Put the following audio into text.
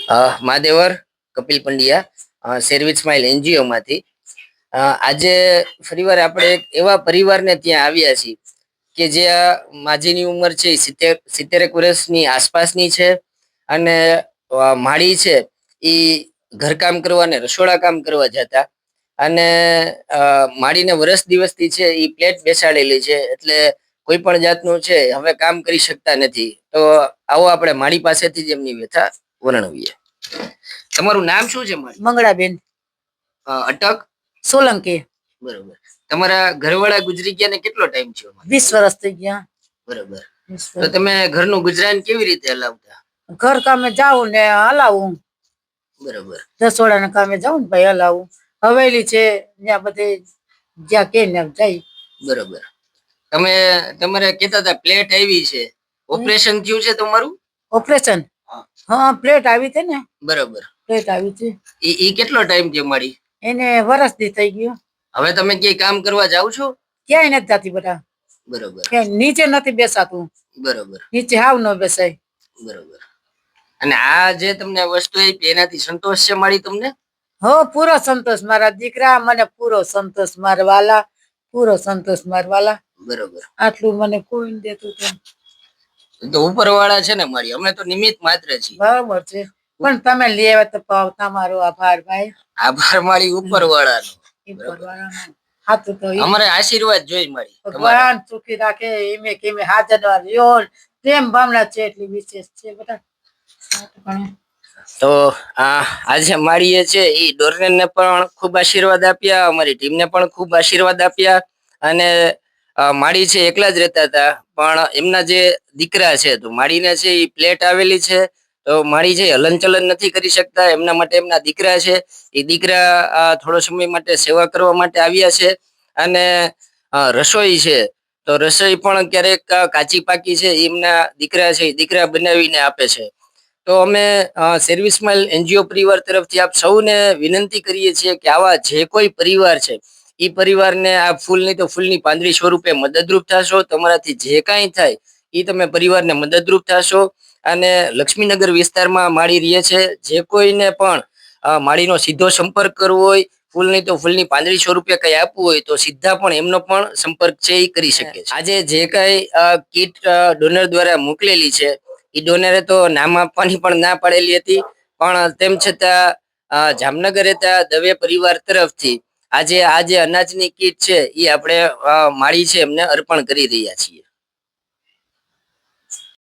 મહાદેવર Kapil Pandya service smile NGO માંથી આજે ફરીવાર આપણે એક એવા પરિવારને ત્યાં આવ્યા છીએ કે જે માજીની ઉંમર છે 70 વર્ષની આસપાસની છે અને માળી છે એ ઘરકામ કરવા ને રસોડા કામ કરવા જતા અને માળીને વર્ષ દિવસથી છે એ પ્લેટ બેસાડેલી છે એટલે કોઈ પણ જાતનું છે હવે કામ કરી શકતા નથી. તો આવો આપણે માળી પાસેથી જ એમની વ્યથા વર્ણવીએ. તમારું નામ શું છે માળી? મંગળાબેન અટક સોલંકી. બરોબર. તમારા ઘરવાળા ગુજરી ગયા ને કેટલો ટાઈમ થયો? 20 વર્ષ થઈ ગયા. બરોબર. તો તમે ઘરનું ગુજરાન કેવી રીતે હલાવતા? ઘર કામે જાઉં ને હલાવું. બરોબર. રસોડાના કામે જાઉં ને ભાઈ હલાવું. હવેલી છે ત્યાં બધે જ્યાં કે ને જાય. બરોબર. તમે તમારે કહેતા હતા પ્લેટ આવી છે, ઓપરેશન થયું છે તમારું? ઓપરેશન? હા, પ્લેટ આવી છે ને. બરોબર. પ્લેટ આવી છે. એ કેટલો ટાઈમ થયો માળી? એને વર્ષ દી થઈ ગયો. હવે તમે ક્યાંય કામ કરવા જાવ છો? ક્યાંય નથી જતી બેટા. બરોબર. ક્યાંય નીચે નથી બેસાતું. બરોબર. નીચે હાવ ન બેસાય. બરોબર. અને આ જે તમને વસ્તુ આપી એનાથી સંતોષ છે માળી તમને? હો, પૂરો સંતોષ. મારા દીકરા મને પૂરો સંતોષ, મારા વાલા પૂરો સંતોષ, મારા વાલા. બરોબર. આટલું મને કોઈ દેતું છે તો ઉપરવાળા છે ને માળી, અમે તો નિમિત્ત માત્ર છીએ. બરાબર છે, પણ તમે લેવા તો તમારો આભાર ભાઈ. આભાર માળી ઉપરવાળાનો. અમારે આશીર્વાદ જોઈ માળી. ભગવાન સુખી રાખે એમે કેમે હાજર રહ્યો પ્રેમ ભાવના છે એટલી વિશેષ છે બેટા. તો આજે માળીએ છે એ ડોરને પણ ખૂબ આશીર્વાદ આપ્યા, અમારી ટીમને પણ ખૂબ આશીર્વાદ આપ્યા. અને માળી છે એકલા જ રહેતા હતા, પણ એમના જે દીકરા છે તો માળીને છે એ પ્લેટ આવેલી છે તો માળી છે હલનચલન નથી કરી શકતા. એમના માટે એમના દીકરા છે એ દીકરા થોડો સમય માટે સેવા કરવા માટે આવ્યા છે. અને રસોઈ છે તો રસોઈ પણ ક્યારેક કાચી પાકી છે એમના દીકરા છે એ દીકરા બનાવીને આપે છે. તો અમે સર્વિસ સ્માઇલ એનજીઓ પરિવાર તરફથી આપ સૌને વિનંતી કરીએ છીએ કે આવા જે કોઈ પરિવાર છે એ પરિવારને આ ફૂલની તો ફૂલની પાંદડી સ્વરૂપે મદદરૂપ થશો. તમારાથી જે કાંઈ થાય એ તમે પરિવારને મદદરૂપ થશો. અને લક્ષ્મીનગર વિસ્તારમાં માળી રહે છે, જે કોઈને પણ માળીનો સીધો સંપર્ક કરવો હોય, ફૂલની તો ફૂલની પાંદડી સ્વરૂપે કઈ આપવું હોય તો સીધા પણ એમનો પણ સંપર્ક છે એ કરી શકે છે. આજે જે કઈ કીટ ડોનર દ્વારા મોકલેલી છે એ ડોનરે તો નામ આપવાની પણ ના પાડેલી હતી, પણ તેમ છતાં જામનગર રહેતા દવે પરિવાર તરફથી આજે આ જે અનાજની કીટ છે એ આપણે માળી છે એમને અર્પણ કરી રહ્યા છીએ.